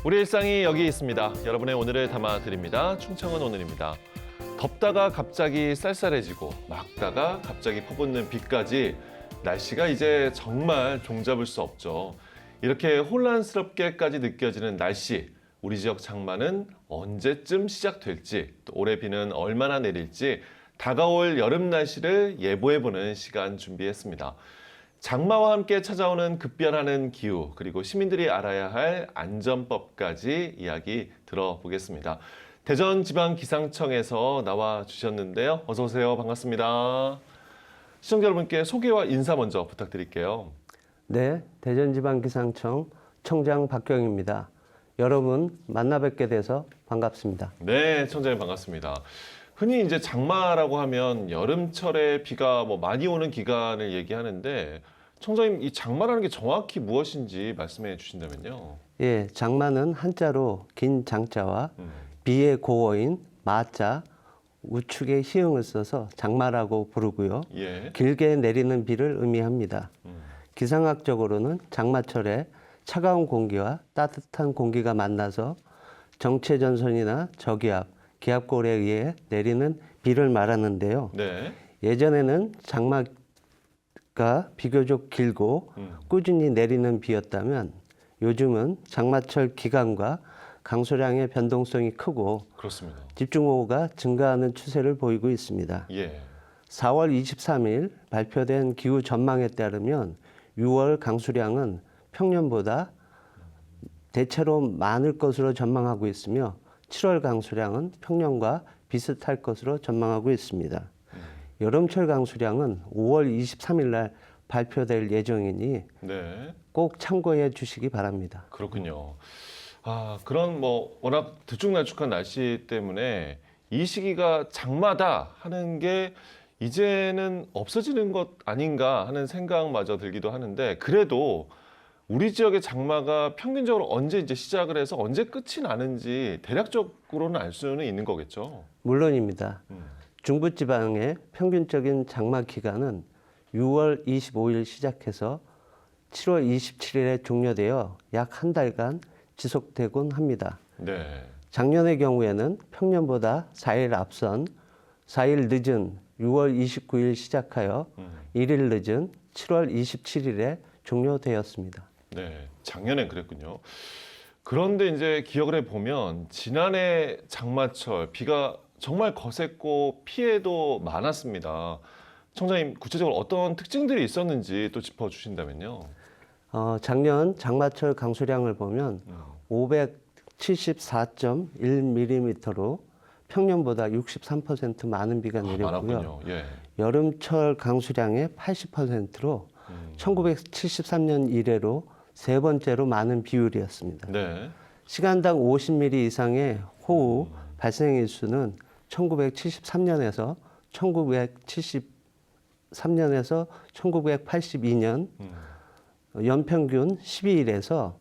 우리 일상이 여기 있습니다. 여러분의 오늘을 담아드립니다. 충청은 오늘입니다. 덥다가 갑자기 쌀쌀해지고 막다가 갑자기 퍼붓는 비까지 날씨가 이제 정말 종잡을 수 없죠. 이렇게 혼란스럽게까지 느껴지는 날씨, 우리 지역 장마는 언제쯤 시작될지, 또 올해 비는 얼마나 내릴지 다가올 여름 날씨를 예보해보는 시간 준비했습니다. 장마와 함께 찾아오는 급변하는 기후, 그리고 시민들이 알아야 할 안전법까지 이야기 들어보겠습니다. 대전지방기상청에서 나와 주셨는데요. 어서 오세요. 반갑습니다. 시청자 여러분께 소개와 인사 먼저 부탁드릴게요. 네, 대전지방기상청 청장 박경입니다. 여러분 만나 뵙게 돼서 반갑습니다. 네, 청장님 반갑습니다. 흔히 이제 장마라고 하면 여름철에 비가 많이 오는 기간을 얘기하는데 청장님 이 장마라는 게 정확히 무엇인지 말씀해 주신다면요. 예, 장마는 한자로 긴 장자와 비의 고어인 마자, 우축의 희응을 써서 장마라고 부르고요. 예. 길게 내리는 비를 의미합니다. 기상학적으로는 장마철에 차가운 공기와 따뜻한 공기가 만나서 정체전선이나 저기압, 기압골에 의해 내리는 비를 말하는데요. 네. 예전에는 장마가 비교적 길고 꾸준히 내리는 비였다면 요즘은 장마철 기간과 강수량의 변동성이 크고 그렇습니다. 집중호우가 증가하는 추세를 보이고 있습니다. 예. 4월 23일 발표된 기후 전망에 따르면 6월 강수량은 평년보다 대체로 많을 것으로 전망하고 있으며 7월 강수량은 평년과 비슷할 것으로 전망하고 있습니다. 여름철 강수량은 5월 23일 날 발표될 예정이니 네. 꼭 참고해 주시기 바랍니다. 그렇군요. 그런 워낙 들쭉날쭉한 날씨 때문에 이 시기가 장마다 하는 게 이제는 없어지는 것 아닌가 하는 생각마저 들기도 하는데 그래도 우리 지역의 장마가 평균적으로 언제 이제 시작을 해서 언제 끝이 나는지 대략적으로는 알 수는 있는 거겠죠. 물론입니다. 중부지방의 평균적인 장마 기간은 6월 25일 시작해서 7월 27일에 종료되어 약 한 달간 지속되곤 합니다. 네. 작년의 경우에는 평년보다 4일 앞선 4일 늦은 6월 29일 시작하여 1일 늦은 7월 27일에 종료되었습니다. 네. 작년엔 그랬군요. 그런데 이제 기억을 해보면 지난해 장마철 비가 정말 거셌고 피해도 많았습니다. 청장님 구체적으로 어떤 특징들이 있었는지 또 짚어주신다면요. 작년 장마철 강수량을 보면 574.1mm로 평년보다 63% 많은 비가 내렸고요. 많았군요. 예. 여름철 강수량의 80%로 1973년 이래로 세 번째로 많은 비율이었습니다. 네. 시간당 50mm 이상의 호우 발생 일수는 1973년에서 1982년 연평균 12일에서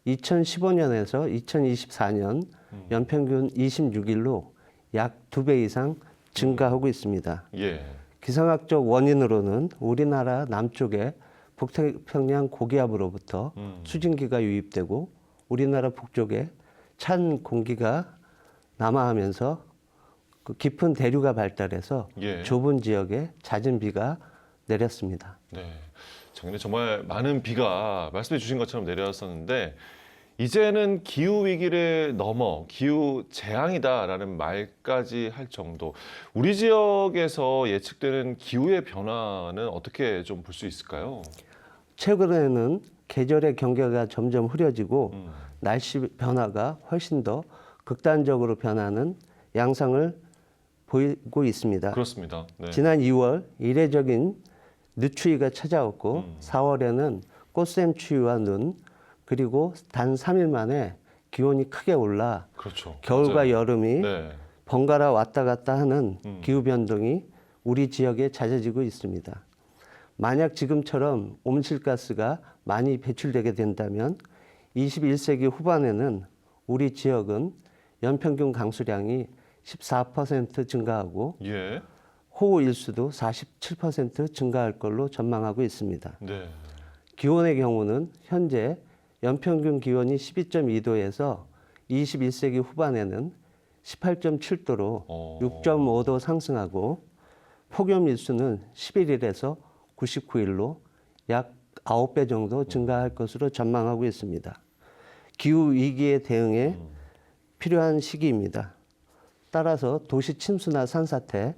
2015년에서 2024년 연평균 26일로 약 2배 이상 증가하고 있습니다. 예. 기상학적 원인으로는 우리나라 남쪽에 북태평양 고기압으로부터 수증기가 유입되고 우리나라 북쪽에 찬 공기가 남하하면서 깊은 대류가 발달해서 예. 좁은 지역에 잦은 비가 내렸습니다. 네. 작년에 정말 많은 비가 말씀해 주신 것처럼 내렸었는데 이제는 기후 위기를 넘어 기후 재앙이다라는 말까지 할 정도. 우리 지역에서 예측되는 기후의 변화는 어떻게 좀 볼 수 있을까요? 최근에는 계절의 경계가 점점 흐려지고 날씨 변화가 훨씬 더 극단적으로 변하는 양상을 보이고 있습니다. 그렇습니다. 네. 지난 2월 이례적인 늦추위가 찾아왔고 4월에는 꽃샘 추위와 눈 그리고 단 3일 만에 기온이 크게 올라 그렇죠. 겨울과 맞아요. 여름이 네. 번갈아 왔다 갔다 하는 기후 변동이 우리 지역에 잦아지고 있습니다. 만약 지금처럼 온실가스가 많이 배출되게 된다면 21세기 후반에는 우리 지역은 연평균 강수량이 14% 증가하고 예. 호우 일수도 47% 증가할 걸로 전망하고 있습니다. 네. 기온의 경우는 현재 연평균 기온이 12.2도에서 21세기 후반에는 18.7도로 어. 6.5도 상승하고 폭염 일수는 11일에서 99일로 약 9배 정도 증가할 것으로 전망하고 있습니다. 기후 위기에 대응해 필요한 시기입니다. 따라서 도시 침수나 산사태,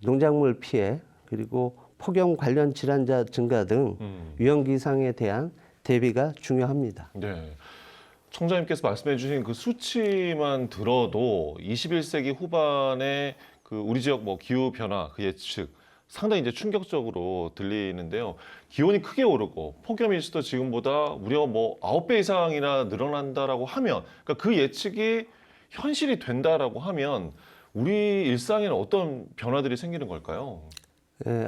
농작물 피해, 그리고 폭염 관련 질환자 증가 등 위험 기상에 대한 대비가 중요합니다. 네. 총장님께서 말씀해 주신 그 수치만 들어도 21세기 후반에 그 우리 지역 뭐 기후 변화 그 예측 상당히 이제 충격적으로 들리는데요. 기온이 크게 오르고 폭염 일수도 지금보다 무려 뭐 9배 이상이나 늘어난다라고 하면, 그러니까 그 예측이 현실이 된다라고 하면 우리 일상에는 어떤 변화들이 생기는 걸까요?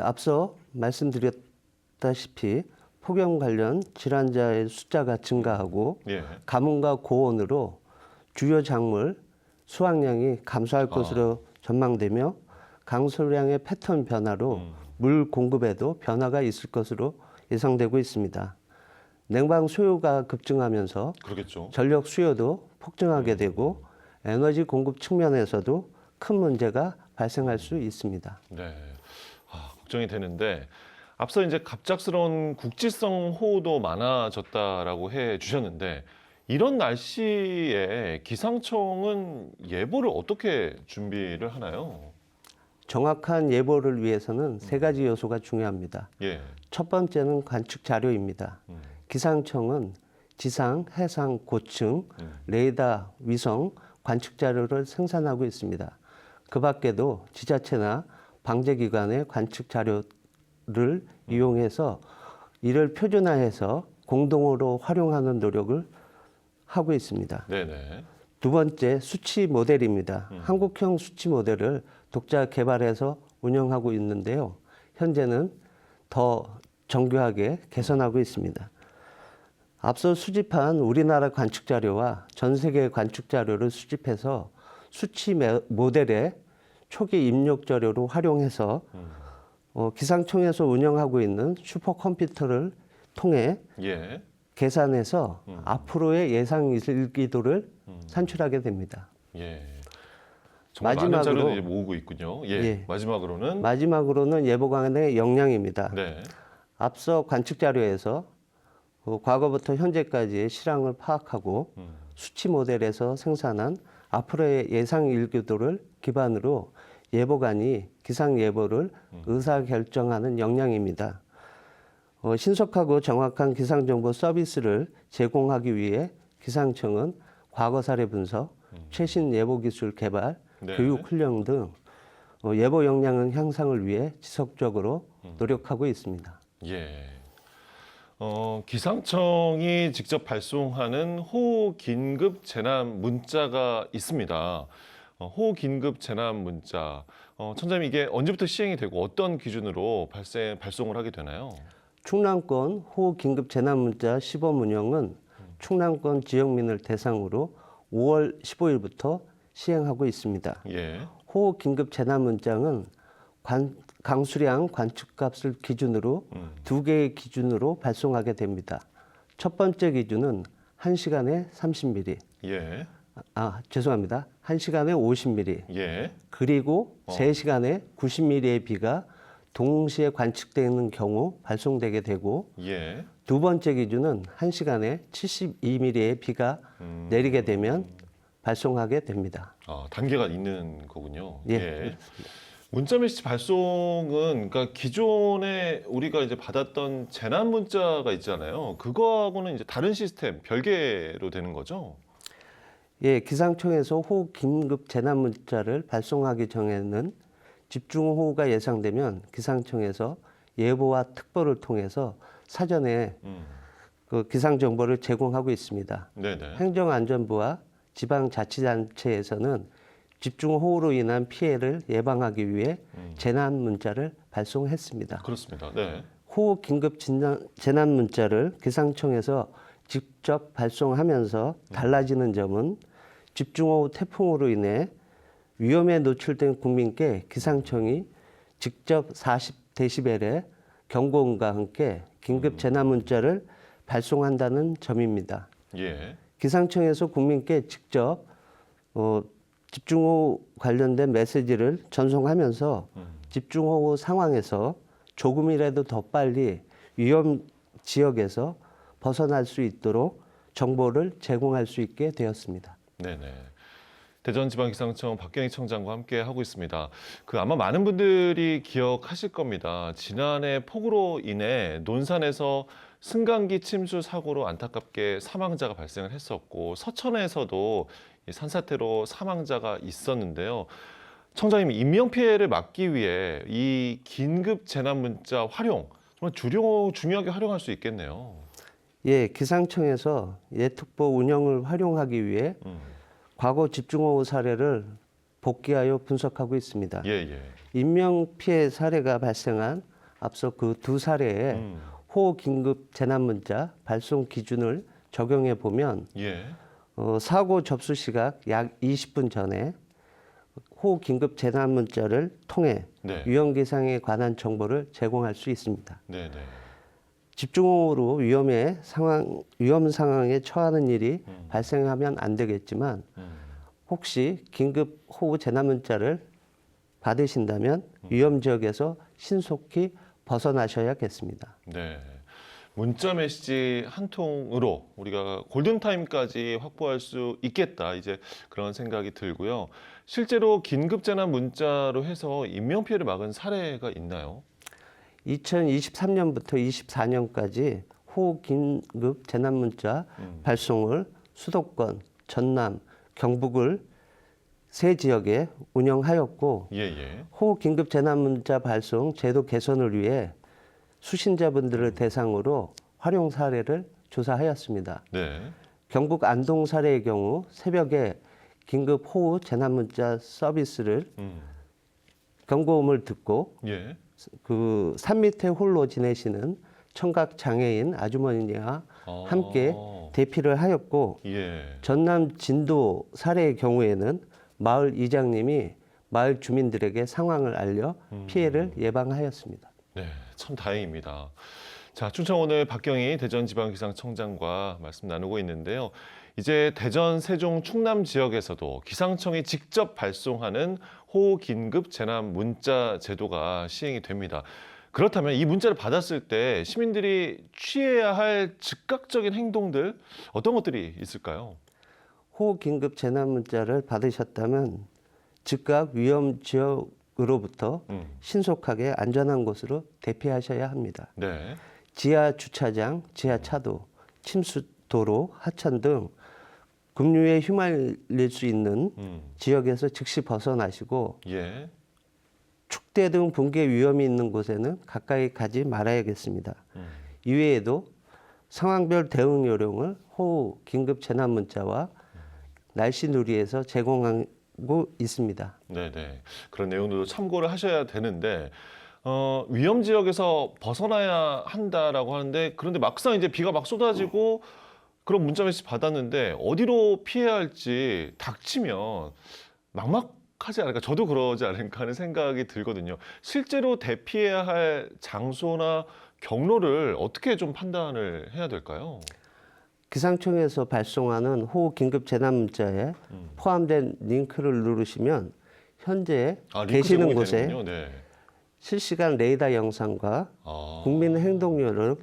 앞서 말씀드렸다시피 폭염 관련 질환자의 숫자가 증가하고 예. 가뭄과 고온으로 주요 작물 수확량이 감소할 것으로 전망되며 강수량의 패턴 변화로 물 공급에도 변화가 있을 것으로 예상되고 있습니다. 냉방 수요가 급증하면서 그러겠죠. 전력 수요도 폭증하게 되고 에너지 공급 측면에서도 큰 문제가 발생할 수 있습니다. 네. 걱정이 되는데 앞서 이제 갑작스러운 국지성 호우도 많아졌다라고 해 주셨는데 이런 날씨에 기상청은 예보를 어떻게 준비를 하나요? 정확한 예보를 위해서는 세 가지 요소가 중요합니다. 예. 첫 번째는 관측 자료입니다. 기상청은 지상, 해상, 고층, 레이더, 위성 관측 자료를 생산하고 있습니다. 그 밖에도 지자체나 방재기관의 관측 자료를 이용해서 이를 표준화해서 공동으로 활용하는 노력을 하고 있습니다. 네네. 두 번째, 수치 모델입니다. 한국형 수치 모델을 독자 개발해서 운영하고 있는데요. 현재는 더 정교하게 개선하고 있습니다. 앞서 수집한 우리나라 관측 자료와 전 세계 관측 자료를 수집해서 수치 모델의 초기 입력 자료로 활용해서 기상청에서 운영하고 있는 슈퍼컴퓨터를 통해 예. 계산해서 앞으로의 예상 일기도를 산출하게 됩니다. 예. 정말 많은 마지막으로- 자료를 이제 모으고 있군요. 예. 예. 마지막으로는 예보관의 역량입니다. 네. 앞서 관측 자료에서 과거부터 현재까지의 실황을 파악하고 수치 모델에서 생산한 앞으로의 예상 일기도를 기반으로 예보관이 기상 예보를 의사결정하는 역량입니다. 신속하고 정확한 기상정보 서비스를 제공하기 위해 기상청은 과거 사례 분석, 최신 예보 기술 개발, 네. 교육 훈련 등 예보 역량 향상을 위해 지속적으로 노력하고 있습니다. 예. 기상청이 직접 발송하는 호우 긴급 재난 문자가 있습니다. 호우 긴급 재난 문자. 천장님 이게 언제부터 시행이 되고 어떤 기준으로 발송을 하게 되나요? 충남권 호우 긴급 재난 문자 시범 운영은 충남권 지역민을 대상으로 5월 15일부터 시행하고 있습니다. 예. 호우 긴급 재난 문자는 강수량 관측값을 기준으로 두 개의 기준으로 발송하게 됩니다. 첫 번째 기준은 1시간에 30mm. 예. 죄송합니다. 1시간에 50mm. 예. 그리고 3시간에 90mm의 비가 동시에 관측되는 경우 발송되게 되고 예. 두 번째 기준은 1시간에 72mm의 비가 내리게 되면 발송하게 됩니다. 단계가 있는 거군요. 예. 문자 메시지 발송은 그러니까 기존에 우리가 이제 받았던 재난 문자가 있잖아요. 그거하고는 이제 다른 시스템, 별개로 되는 거죠? 예, 기상청에서 호우 긴급 재난 문자를 발송하기 전에는 집중호우가 예상되면 기상청에서 예보와 특보를 통해서 사전에 그 기상 정보를 제공하고 있습니다. 네네. 행정안전부와 지방자치단체에서는 집중호우로 인한 피해를 예방하기 위해 재난 문자를 발송했습니다. 그렇습니다. 네. 호우 긴급 재난 문자를 기상청에서 직접 발송하면서 달라지는 점은 집중호우 태풍으로 인해 위험에 노출된 국민께 기상청이 직접 40데시벨의 경고음과 함께 긴급 재난 문자를 발송한다는 점입니다. 예. 기상청에서 국민께 직접 집중호우 관련된 메시지를 전송하면서 집중호우 상황에서 조금이라도 더 빨리 위험 지역에서 벗어날 수 있도록 정보를 제공할 수 있게 되었습니다. 네네. 대전지방기상청 박경희 청장과 함께 하고 있습니다. 아마 많은 분들이 기억하실 겁니다. 지난해 폭우로 인해 논산에서 승강기 침수 사고로 안타깝게 사망자가 발생을 했었고 서천에서도 이 산사태로 사망자가 있었는데요. 청장님, 인명피해를 막기 위해 이 긴급 재난 문자 활용 정말 중요하게 활용할 수 있겠네요. 예, 기상청에서 예특보 운영을 활용하기 위해 과거 집중호우 사례를 복귀하여 분석하고 있습니다. 예. 인명피해 사례가 발생한 앞서 그 두 사례에 호우 긴급 재난 문자 발송 기준을 적용해 보면 예. 사고 접수 시각 약 20분 전에 호우 긴급 재난 문자를 통해 네. 위험 기상에 관한 정보를 제공할 수 있습니다. 네네. 집중호우로 위험 상황에 처하는 일이 발생하면 안 되겠지만 혹시 긴급 호우 재난 문자를 받으신다면 위험 지역에서 신속히 벗어나셔야겠습니다. 네. 문자 메시지 한 통으로 우리가 골든타임까지 확보할 수 있겠다. 이제 그런 생각이 들고요. 실제로 긴급 재난 문자로 해서 인명피해를 막은 사례가 있나요? 2023년부터 24년까지 호우 긴급 재난 문자 발송을 수도권, 전남, 경북을 세 지역에 운영하였고 예. 호우 긴급 재난 문자 발송 제도 개선을 위해 수신자분들을 대상으로 활용 사례를 조사하였습니다. 네. 경북 안동 사례의 경우 새벽에 긴급 호우 재난 문자 서비스를 경고음을 듣고 예. 그 산 밑에 홀로 지내시는 청각 장애인 아주머니와 함께 대피를 하였고 예. 전남 진도 사례의 경우에는 마을 이장님이 마을 주민들에게 상황을 알려 피해를 예방하였습니다. 네, 참 다행입니다. 자, 춘천 오늘 박경희 대전지방기상청장과 말씀 나누고 있는데요. 이제 대전, 세종, 충남 지역에서도 기상청이 직접 발송하는 호우 긴급 재난 문자 제도가 시행이 됩니다. 그렇다면 이 문자를 받았을 때 시민들이 취해야 할 즉각적인 행동들 어떤 것들이 있을까요? 호우 긴급 재난 문자를 받으셨다면 즉각 위험 지역으로부터 신속하게 안전한 곳으로 대피하셔야 합니다. 네. 지하 주차장, 지하 차도, 침수 도로, 하천 등 급류에 휘말릴 수 있는 지역에서 즉시 벗어나시고 예. 축대 등 붕괴 위험이 있는 곳에는 가까이 가지 말아야겠습니다. 이외에도 상황별 대응 요령을 호우 긴급 재난 문자와 날씨 누리에서 제공하고 있습니다. 네네. 그런 내용들도 참고를 하셔야 되는데 위험 지역에서 벗어나야 한다라고 하는데 그런데 막상 이제 비가 막 쏟아지고 그런 문자 메시지 받았는데 어디로 피해야 할지 닥치면 막막하지 않을까? 저도 그러지 않을까 하는 생각이 들거든요. 실제로 대피해야 할 장소나 경로를 어떻게 좀 판단을 해야 될까요? 기상청에서 발송하는 호우 긴급 재난 문자에 포함된 링크를 누르시면 현재 링크 계시는 제공이 곳에 되는군요. 네. 실시간 레이더 영상과 국민 행동 요령을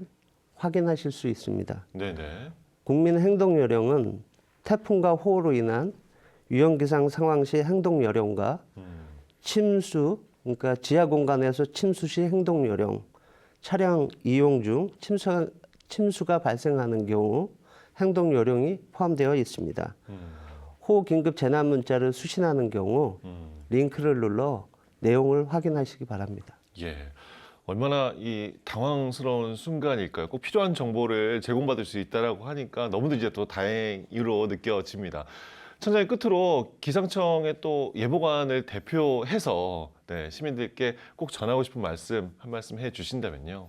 확인하실 수 있습니다. 네네. 국민 행동 요령은 태풍과 호우로 인한 위험 기상 상황 시 행동 요령과 침수, 그러니까 지하 공간에서 침수 시 행동 요령, 차량 이용 중 침수가 발생하는 경우 행동 요령이 포함되어 있습니다. 호우 긴급 재난 문자를 수신하는 경우 링크를 눌러 내용을 확인하시기 바랍니다. 예. 얼마나 이 당황스러운 순간일까요? 꼭 필요한 정보를 제공받을 수 있다라고 하니까 너무도 이제 또 다행으로 느껴집니다. 청장님, 끝으로 기상청의 또 예보관을 대표해서 시민들께 꼭 전하고 싶은 말씀 한 말씀 해주신다면요.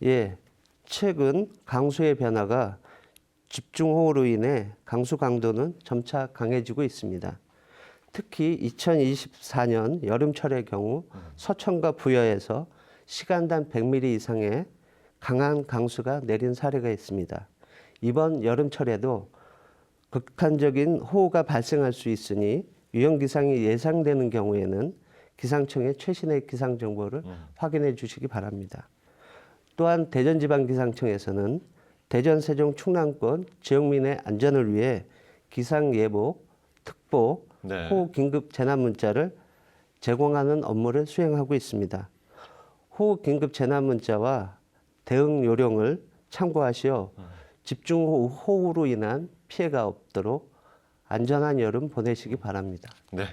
예, 최근 강수의 변화가 집중호우로 인해 강수 강도는 점차 강해지고 있습니다. 특히 2024년 여름철의 경우 서천과 부여에서 시간당 100mm 이상의 강한 강수가 내린 사례가 있습니다. 이번 여름철에도 극한적인 호우가 발생할 수 있으니 위험기상이 예상되는 경우에는 기상청의 최신의 기상 정보를 확인해 주시기 바랍니다. 또한 대전지방기상청에서는 대전, 세종, 충남권 지역민의 안전을 위해 기상예보, 특보, 네. 호우 긴급 재난 문자를 제공하는 업무를 수행하고 있습니다. 호우 긴급 재난 문자와 대응 요령을 참고하시어 집중호우로 인한 피해가 없도록 안전한 여름 보내시기 바랍니다. 네.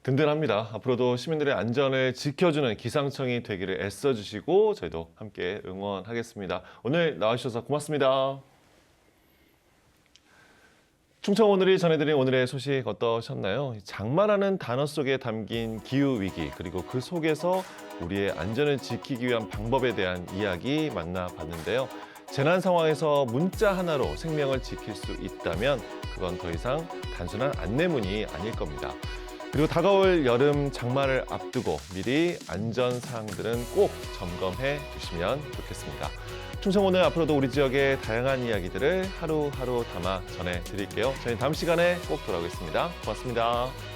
든든합니다. 앞으로도 시민들의 안전을 지켜주는 기상청이 되기를 애써주시고 저희도 함께 응원하겠습니다. 오늘 나와주셔서 고맙습니다. 충청 오늘이 전해드린 오늘의 소식 어떠셨나요? 장마라는 단어 속에 담긴 기후위기 그리고 그 속에서 우리의 안전을 지키기 위한 방법에 대한 이야기 만나봤는데요. 재난 상황에서 문자 하나로 생명을 지킬 수 있다면 그건 더 이상 단순한 안내문이 아닐 겁니다. 그리고 다가올 여름 장마를 앞두고 미리 안전 사항들은 꼭 점검해 주시면 좋겠습니다. 충청 오늘 앞으로도 우리 지역의 다양한 이야기들을 하루하루 담아 전해드릴게요. 저희는 다음 시간에 꼭 돌아오겠습니다. 고맙습니다.